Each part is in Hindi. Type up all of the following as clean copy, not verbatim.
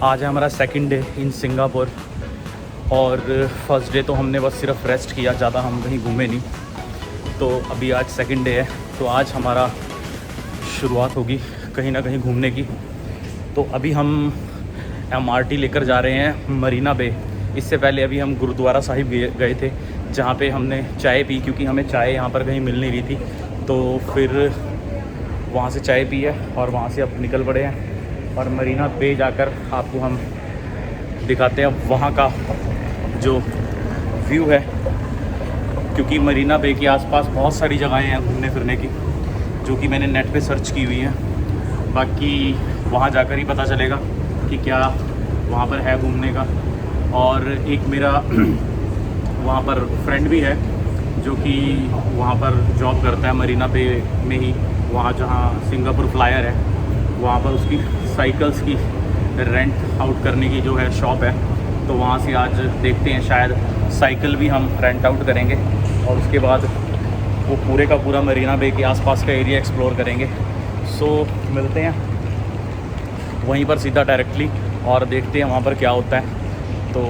आज है हमारा सेकंड डे इन सिंगापुर और फर्स्ट डे तो हमने बस सिर्फ रेस्ट किया, ज़्यादा हम कहीं घूमे नहीं। तो अभी आज सेकंड डे है, तो आज हमारा शुरुआत होगी कहीं ना कहीं घूमने की। तो अभी हम MRT लेकर जा रहे हैं मरीना बे। इससे पहले अभी हम गुरुद्वारा साहिब गए थे, जहाँ पे हमने चाय पी, क्योंकि हमें चाय यहाँ पर कहीं मिल नहीं रही थी। तो फिर वहाँ से चाय पी है और वहाँ से अब निकल पड़े हैं और मरीना बे जाकर आपको हम दिखाते हैं वहाँ का जो व्यू है, क्योंकि मरीना बे के आसपास बहुत सारी जगहें हैं घूमने फिरने की, जो कि मैंने नेट पे सर्च की हुई हैं। बाकी वहाँ जाकर ही पता चलेगा कि क्या वहाँ पर है घूमने का। और एक मेरा वहाँ पर फ्रेंड भी है जो कि वहाँ पर जॉब करता है मरीना बे में ही, वहाँ जहाँ सिंगापुर फ्लायर है वहाँ पर उसकी साइकिल्स की रेंट आउट करने की जो है शॉप है। तो वहाँ से आज देखते हैं, शायद साइकिल भी हम रेंट आउट करेंगे और उसके बाद वो पूरे का पूरा मरीना बे के आसपास का एरिया एक्सप्लोर करेंगे। सो मिलते हैं वहीं पर सीधा डायरेक्टली और देखते हैं वहाँ पर क्या होता है। तो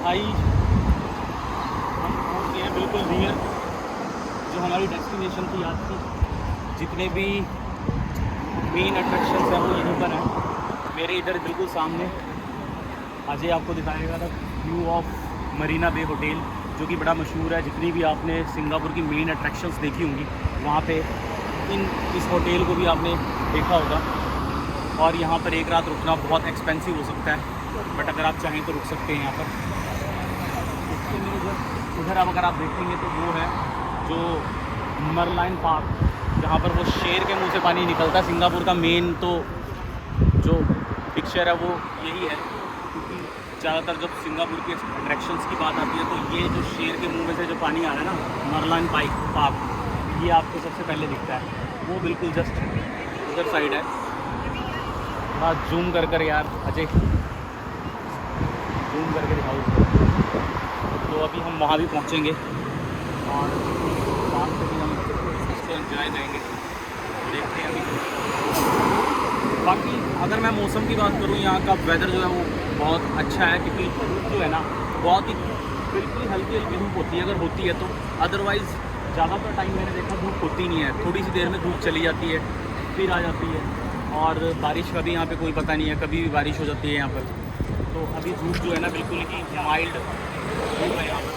भाई हम पहुँच गए हैं बिल्कुल नियर जो हमारी डेस्टिनेशन थी आज की। जितने भी मेन अट्रैक्शंस हैं वो यहीं पर हैं। मेरे इधर बिल्कुल सामने अजय आपको दिखाएगा था view of Marina Bay hotel, जो कि बड़ा मशहूर है। जितनी भी आपने सिंगापुर की मेन अट्रैक्शंस देखी होंगी वहाँ पे इस होटल को भी आपने देखा होगा। और यहाँ पर एक रात रुकना बहुत एक्सपेंसिव हो सकता है, बट अगर आप चाहें तो रुक सकते हैं यहाँ पर। उधर अब अगर आप देखेंगे तो वो है जो मरलाइन पार्क, जहाँ पर वो शेर के मुंह से पानी निकलता है। सिंगापुर का मेन तो जो पिक्चर है वो यही है, क्योंकि ज़्यादातर जब सिंगापुर के अट्रैक्शंस की बात आती है तो ये जो शेर के मुंह में से जो पानी आ रहा है ना, मरलाइन पार्क, ये आपको सबसे पहले दिखता है। वो बिल्कुल जस्ट उधर साइड है। थोड़ा जूम कर यार अजय, जूम करके दिखाओ। तो अभी हम वहाँ भी पहुँचेंगे और वहाँ से भी हम इसको एंजॉय करेंगे, देखते हैं अभी। बाकी अगर मैं मौसम की बात करूँ, यहाँ का वेदर जो है वो बहुत अच्छा है, क्योंकि धूप जो है ना बहुत ही बिल्कुल हल्की हल्की धूप होती है अगर होती है तो। अदरवाइज़ ज़्यादातर टाइम मैंने देखा धूप होती नहीं है, थोड़ी सी देर में धूप चली जाती है फिर आ जाती है। और बारिश का भी यहाँ पे कोई पता नहीं है, कभी भी बारिश हो जाती है यहाँ पर। तो अभी धूप जो है ना बिल्कुल ही माइल्ड धूप है यहाँ पर।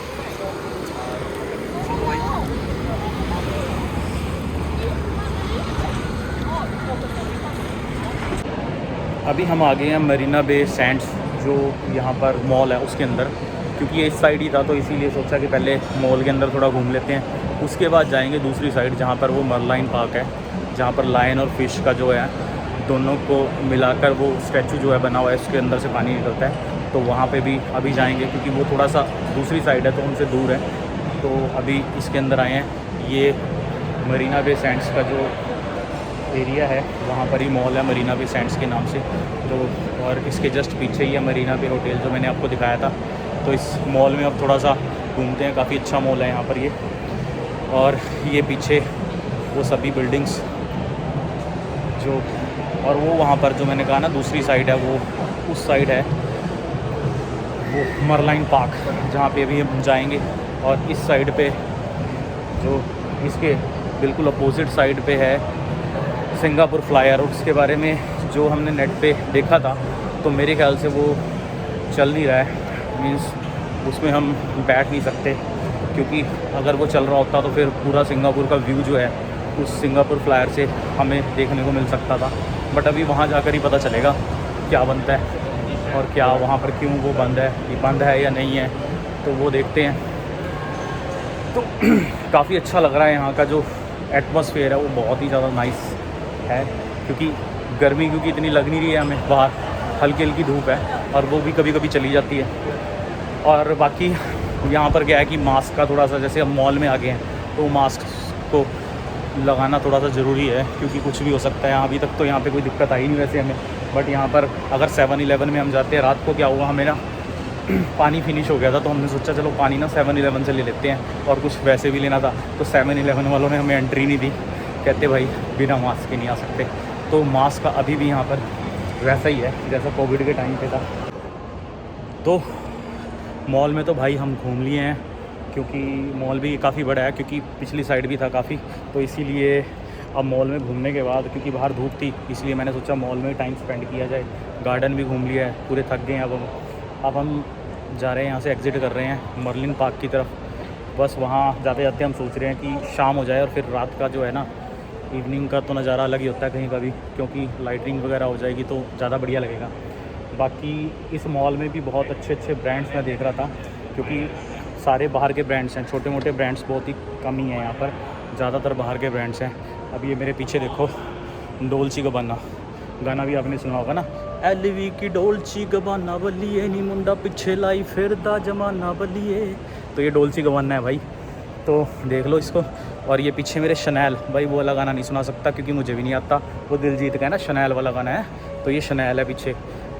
अभी हम आ गए हैं मरीना बे सैंड्स, जो यहाँ पर मॉल है उसके अंदर, क्योंकि ये इस साइड ही था तो इसीलिए सोचा कि पहले मॉल के अंदर थोड़ा घूम लेते हैं, उसके बाद जाएंगे दूसरी साइड जहाँ पर वो मरलाइन पार्क है, जहाँ पर लायन और फिश का जो है दोनों को मिलाकर वो स्टैचू जो है बना हुआ है, उसके अंदर से पानी निकलता है। तो वहाँ पे भी अभी जाएंगे, क्योंकि वो थोड़ा सा दूसरी साइड है तो उनसे दूर है। तो अभी इसके अंदर आए हैं। ये मरीना बे सैंड्स का जो एरिया है वहाँ पर ही मॉल है मरीना बे सैंड्स के नाम से। तो और इसके जस्ट पीछे ही है मरीना बे होटल जो मैंने आपको दिखाया था। तो इस मॉल में अब थोड़ा सा घूमते हैं, काफ़ी अच्छा मॉल है यहाँ पर ये। और ये पीछे वो सभी बिल्डिंग्स जो, और वो वहाँ पर जो मैंने कहा ना दूसरी साइड है, वो उस साइड है वो मरलाइन पार्क, जहाँ पे अभी हम जाएंगे। और इस साइड पे जो इसके बिल्कुल अपोजिट साइड पे है सिंगापुर फ्लायर। उसके बारे में जो हमने नेट पे देखा था तो मेरे ख्याल से वो चल नहीं रहा है, मींस उसमें हम बैठ नहीं सकते, क्योंकि अगर वो चल रहा होता तो फिर पूरा सिंगापुर का व्यू जो है उस सिंगापुर फ्लायर से हमें देखने को मिल सकता था। बट अभी वहाँ जाकर ही पता चलेगा क्या बनता है और क्या वहाँ पर क्यों वो बंद है, ये बंद है या नहीं है, तो वो देखते हैं। तो काफ़ी अच्छा लग रहा है यहाँ का जो एटमॉस्फेयर है, वो बहुत ही ज़्यादा नाइस है, क्योंकि गर्मी क्योंकि इतनी लग नहीं रही है हमें, बाहर हल्की हल्की धूप है और वो भी कभी कभी चली जाती है। और बाकी यहाँ पर क्या है कि मास्क का थोड़ा सा, जैसे हम मॉल में आ गए हैं तो मास्क को लगाना थोड़ा सा ज़रूरी है, क्योंकि कुछ भी हो सकता है। अभी तक तो यहाँ पे कोई दिक्कत आई नहीं वैसे हमें, बट यहाँ पर अगर 7-Eleven में हम जाते हैं रात को, क्या हुआ हमें ना पानी फिनिश हो गया था, तो हमने सोचा चलो पानी ना 7-Eleven से ले लेते हैं, और कुछ वैसे भी लेना था। तो 7-Eleven वालों ने हमें एंट्री नहीं दी, कहते भाई बिना मास्क के नहीं आ सकते। तो मास्क का अभी भी यहाँ पर वैसा ही है जैसा कोविड के टाइम पे था। तो मॉल में तो भाई हम घूम लिए हैं, क्योंकि मॉल भी काफ़ी बड़ा है, क्योंकि पिछली साइड भी था काफ़ी, तो इसीलिए अब मॉल में घूमने के बाद, क्योंकि बाहर धूप थी, इसलिए मैंने सोचा मॉल में टाइम स्पेंड किया जाए। गार्डन भी घूम लिया है, पूरे थक गए हैं। अब हम जा रहे हैं यहाँ से, एग्ज़िट कर रहे हैं मर्लिन पार्क की तरफ। बस वहाँ जाते जाते हम सोच रहे हैं कि शाम हो जाए, और फिर रात का जो है ना, इवनिंग का तो नज़ारा अलग ही होता है कहीं का भी, क्योंकि लाइटिंग वगैरह हो जाएगी तो ज़्यादा बढ़िया लगेगा। बाकी इस मॉल में भी बहुत अच्छे अच्छे ब्रांड्स मैं देख रहा था, क्योंकि सारे बाहर के ब्रांड्स हैं, छोटे मोटे ब्रांड्स बहुत ही कम ही हैं यहाँ पर, ज़्यादातर बाहर के ब्रांड्स हैं। अब ये मेरे पीछे देखो, डोल्ची गबाना गाना भी आपने सुना होगा ना, LV की डोल्ची गबाना बलिए नी मुंडा पीछे लाई फिर दा जमाना बलिए। तो ये डोल्ची गबाना है भाई, तो देख लो इसको। और ये पीछे मेरे शनैल, भाई वो वाला गाना नहीं सुना सकता क्योंकि मुझे भी नहीं आता, वो दिलजीत का है ना, शनैल वाला गाना है, तो ये शनैल है पीछे।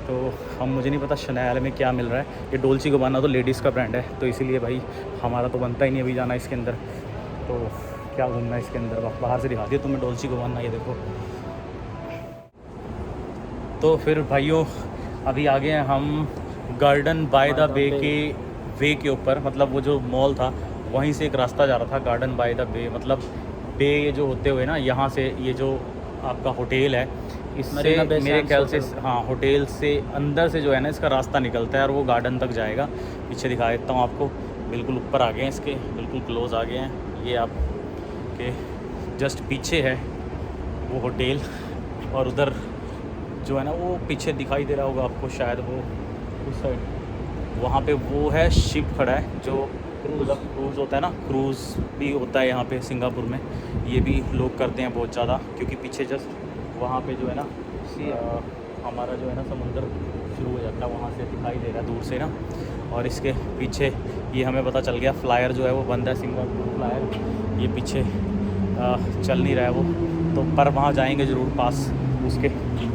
तो हम, मुझे नहीं पता शनैल में क्या मिल रहा है। ये डोल्ची गबाना तो लेडीज़ का ब्रांड है, तो इसीलिए भाई हमारा तो बनता ही नहीं अभी जाना इसके अंदर। तो क्या घूमना है इसके अंदर, बाहर से दिखा दिया तुम्हें डोल्ची गबाना, ये देखो। तो फिर भाइयों अभी आ गए हैं हम गार्डन बाय द बे के वे के ऊपर, मतलब वो जो मॉल था वहीं से एक रास्ता जा रहा था गार्डन बाय द बे, मतलब बे जो होते हुए ना, यहाँ से ये जो आपका होटल है, इससे मेरे ख्याल से, हाँ, होटल से अंदर से जो है ना इसका रास्ता निकलता है, और वो गार्डन तक जाएगा। पीछे दिखा देता हूँ आपको, बिल्कुल ऊपर आ गए हैं इसके, बिल्कुल क्लोज आ गए हैं। ये आप के जस्ट पीछे है वो होटल, और उधर जो है ना वो पीछे दिखाई दे रहा होगा आपको शायद, वो उस साइड, वहाँ पे वो है शिप खड़ा है, जो क्रूज़ होता है ना, क्रूज़ भी होता है यहाँ पे सिंगापुर में, ये भी लोग करते हैं बहुत ज़्यादा, क्योंकि पीछे जस्ट वहाँ पे जो है ना हमारा जो है ना समुंदर शुरू हो जाता है, वहाँ से दिखाई दे रहा है दूर से ना। और इसके पीछे ये हमें पता चल गया फ्लायर जो है वो बंद है, सिंगापुर फ्लायर, ये पीछे चल नहीं रहा है वो, तो पर वहाँ जाएंगे ज़रूर पास उसके।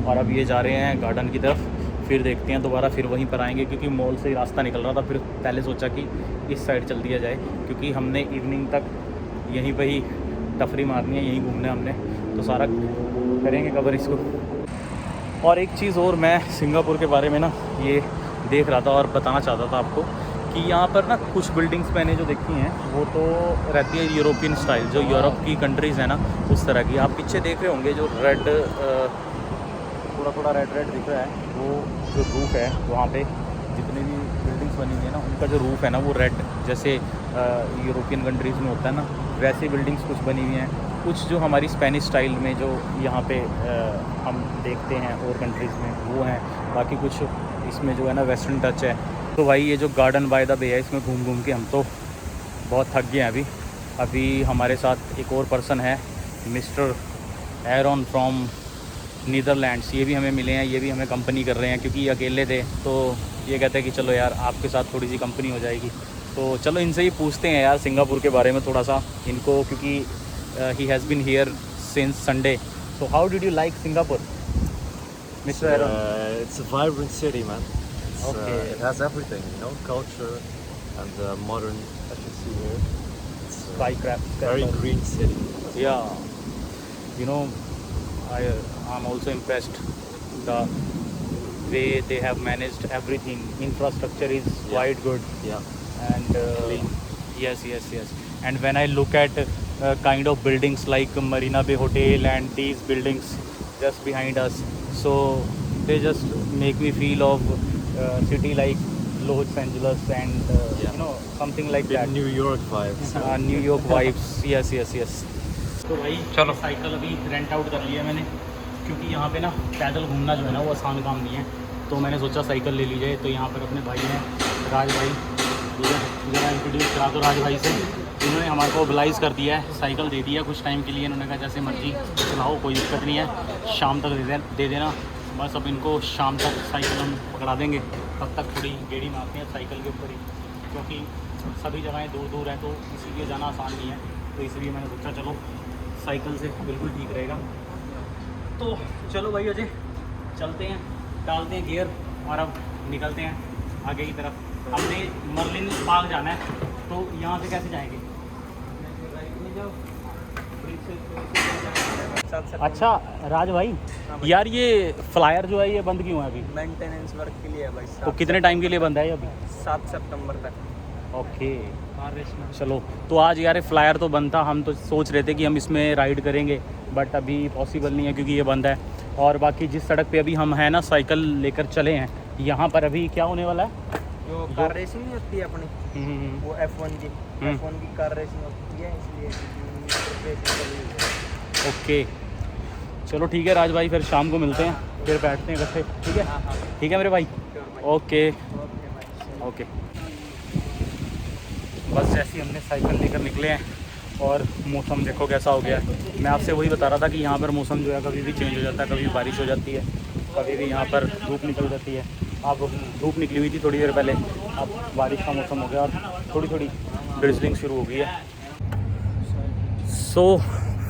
और अब ये जा रहे हैं गार्डन की तरफ, फिर देखते हैं दोबारा, फिर वहीं पर आएंगे, क्योंकि मॉल से ही रास्ता निकल रहा था। फिर पहले सोचा कि इस साइड चल दिया जाए, क्योंकि हमने इवनिंग तक यहीं पर ही तफरी मारनी है, यहीं घूमना है हमने, तो सारा करेंगे कवर इसको। और एक चीज़ और, मैं सिंगापुर के बारे में ना ये देख रहा था और बताना चाहता था आपको, कि यहाँ पर ना कुछ बिल्डिंग्स मैंने जो देखी हैं वो तो रहती है यूरोपियन स्टाइल, जो यूरोप की कंट्रीज़ हैं ना उस तरह की। आप पीछे देख रहे होंगे जो रेड, थोड़ा थोड़ा रेड रेड दिख रहा है, वो जो रूफ है वहाँ पे जितने भी बिल्डिंग्स बनी हुई है ना, उनका जो रूफ है ना वो रेड, जैसे यूरोपियन कंट्रीज़ में होता है ना, वैसी बिल्डिंग्स कुछ बनी हुई हैं। कुछ जो हमारी स्पेनिश स्टाइल में जो यहाँ पे हम देखते हैं और कंट्रीज़ में वो हैं, बाकी कुछ इसमें जो है ना वेस्टर्न टच है। तो भाई ये जो गार्डन बाय द बे है, इसमें घूम घूम के हम तो बहुत थक गए हैं अभी हमारे साथ एक और पर्सन है, मिस्टर एरॉन फ्रॉम नीदरलैंड्स, ये भी हमें मिले हैं, ये भी हमें कंपनी कर रहे हैं, क्योंकि ये अकेले थे, तो ये कहते हैं कि चलो यार आपके साथ थोड़ी सी कंपनी हो जाएगी। तो चलो इनसे ही पूछते हैं यार सिंगापुर के बारे में थोड़ा सा इनको, क्योंकि he has been here since Sunday. So how did you like Singapore, Mr. Aaron? It's a vibrant city, man. It's, Okay. It has everything, you know, culture and modern, as you see here. It's a Skycraft. very green city. Yeah. You know, I'm also impressed the way they have managed everything. Infrastructure is quite good. Yeah. And Clean. yes. And when I look at kind of buildings like Marina Bay Hotel and these buildings just behind us, so they just make me feel of city like Los Angeles and you know, something like Bit that. New York vibes. New York vibes. yes. तो भाई चलो साइकिल अभी रेंट आउट कर लिया मैंने, क्योंकि यहाँ पे ना पैदल घूमना जो है ना वो आसान काम नहीं है, तो मैंने सोचा साइकिल ले ली जाए। तो यहाँ पर अपने भाई हैं राज भाई, जरा इंट्रोड्यूस करा दो राज भाई से। इन्होंने हमारे को मोबिलाइज़ कर दिया है, साइकिल दे दिया कुछ टाइम के लिए, इन्होंने कहा जैसे मर्जी चलाओ, कोई दिक्कत नहीं है, शाम तक दे देना। बस अब इनको शाम तक साइकिल हम पकड़ा देंगे, तब तक थोड़ी गेड़ी मारते हैं साइकिल के ऊपर ही, क्योंकि सभी जगहें दूर दूर हैं, तो इसीलिए जाना आसान नहीं है। तो इसलिए मैंने सोचा चलो साइकिल से बिल्कुल ठीक रहेगा। तो चलो भाई अजय, चलते हैं, डालते हैं गियर और अब निकलते हैं आगे की तरफ। हमने मर्लिन पार्क जाना है, तो यहाँ से कैसे जाएंगे? अच्छा राज भाई, यार ये फ्लायर जो है ये बंद क्यों है अभी? मेंटेनेंस वर्क के लिए है भाई। तो कितने टाइम के लिए बंद है ये अभी? 7 सितंबर तक। ओके चलो, तो आज यार फ्लायर तो बंद था, हम तो सोच रहे थे कि हम इसमें राइड करेंगे, बट अभी पॉसिबल नहीं है क्योंकि ये बंद है। और बाकी जिस सड़क पे अभी हम हैं ना साइकिल लेकर चले हैं, यहाँ पर अभी क्या होने वाला है? जो कार रेसिंग नहीं होती है अपनी, वो F1 की कार रेसिंग होती है, इसलिए ओके चलो ठीक है राज भाई, फिर शाम को मिलते हैं, फिर बैठते हैं इकट्ठे, ठीक है? ठीक है मेरे भाई, ओके ओके। बस जैसे ही हमने साइकिल लेकर निकले हैं और मौसम देखो कैसा हो गया है। मैं आपसे वही बता रहा था कि यहाँ पर मौसम जो है कभी भी चेंज हो जाता है, कभी बारिश हो जाती है, कभी भी यहाँ पर धूप निकल जाती है। अब धूप निकली हुई थी थोड़ी देर पहले, अब बारिश का मौसम हो गया और थोड़ी थोड़ी ड्रिजलिंग शुरू हो गई है। सो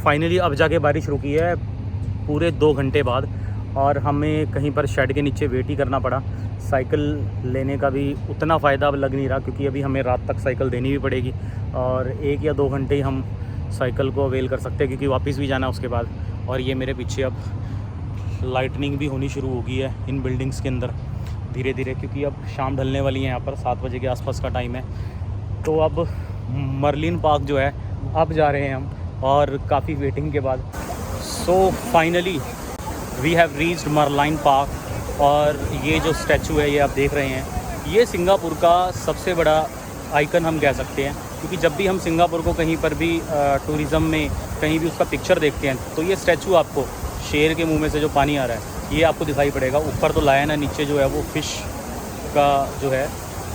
फाइनली अब जाके बारिश रुकी है पूरे 2 घंटे बाद, और हमें कहीं पर शेड के नीचे वेट ही करना पड़ा। साइकिल लेने का भी उतना फ़ायदा अब लग नहीं रहा, क्योंकि अभी हमें रात तक साइकिल देनी भी पड़ेगी और 1 या 2 घंटे ही हम साइकिल को अवेल कर सकते हैं, क्योंकि वापस भी जाना है उसके बाद। और ये मेरे पीछे अब लाइटनिंग भी होनी शुरू हो गई है इन बिल्डिंग्स के अंदर धीरे धीरे, क्योंकि अब शाम ढलने वाली है, यहाँ पर 7 बजे के आसपास का टाइम है। तो अब मर्लिन पार्क जो है अब जा रहे हैं हम, और काफ़ी वेटिंग के बाद। So finally we have reached Merlion Park. और ये जो स्टैचू है ये आप देख रहे हैं, ये सिंगापुर का सबसे बड़ा आइकन हम कह सकते हैं, क्योंकि जब भी हम सिंगापुर को कहीं पर भी टूरिज़म में कहीं भी उसका पिक्चर देखते हैं, तो ये स्टैचू आपको शेर के मुंह में से जो पानी आ रहा है ये आपको दिखाई पड़ेगा। ऊपर तो लायन है, नीचे जो है वो फ़िश का जो है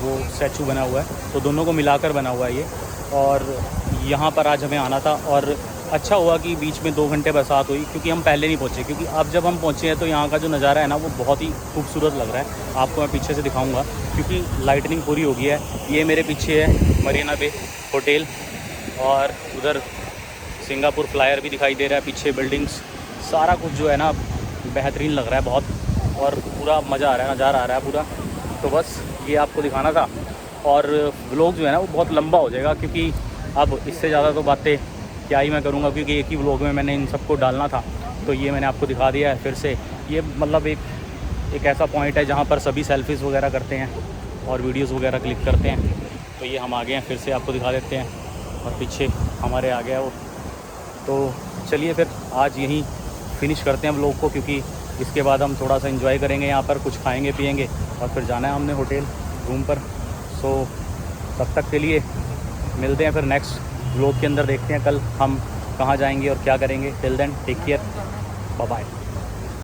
वो स्टैचू बना हुआ है, तो दोनों को मिलाकर बना हुआ है ये। और यहाँ पर आज हमें आना था, और अच्छा हुआ कि बीच में 2 घंटे बरसात हुई, क्योंकि हम पहले नहीं पहुँचे। क्योंकि अब जब हम पहुँचे हैं तो यहाँ का जो नज़ारा है ना वो बहुत ही खूबसूरत लग रहा है। आपको मैं पीछे से दिखाऊंगा, क्योंकि लाइटनिंग पूरी हो गई है। ये मेरे पीछे है मरीना बे होटल, और उधर सिंगापुर फ्लायर भी दिखाई दे रहा है, पीछे बिल्डिंग्स, सारा कुछ जो है ना बेहतरीन लग रहा है बहुत, और पूरा मज़ा आ रहा है, नज़ारा आ रहा है पूरा। तो बस ये आपको दिखाना था, और व्लॉग जो है ना वो बहुत लंबा हो जाएगा, क्योंकि अब इससे ज़्यादा तो बातें क्या ही मैं करूँगा, क्योंकि एक ही व्लॉग में मैंने इन सबको डालना था। तो ये मैंने आपको दिखा दिया है फिर से। ये मतलब एक ऐसा पॉइंट है जहाँ पर सभी सेल्फीज़ वगैरह करते हैं और वीडियोज़ वगैरह क्लिक करते हैं। तो ये हम आ गए हैं, फिर से आपको दिखा देते हैं, और पीछे हमारे आ गया वो। तो चलिए फिर आज यहीं फिनिश करते हैं व्लॉग को, क्योंकि इसके बाद हम थोड़ा सा एंजॉय करेंगे, यहाँ पर कुछ खाएंगे पिएंगे, और फिर जाना है हमने होटल रूम पर। सो तब तक के लिए मिलते हैं फिर नेक्स्ट व्लॉग के अंदर, देखते हैं कल हम कहाँ जाएंगे और क्या करेंगे। Till then take care, bye bye.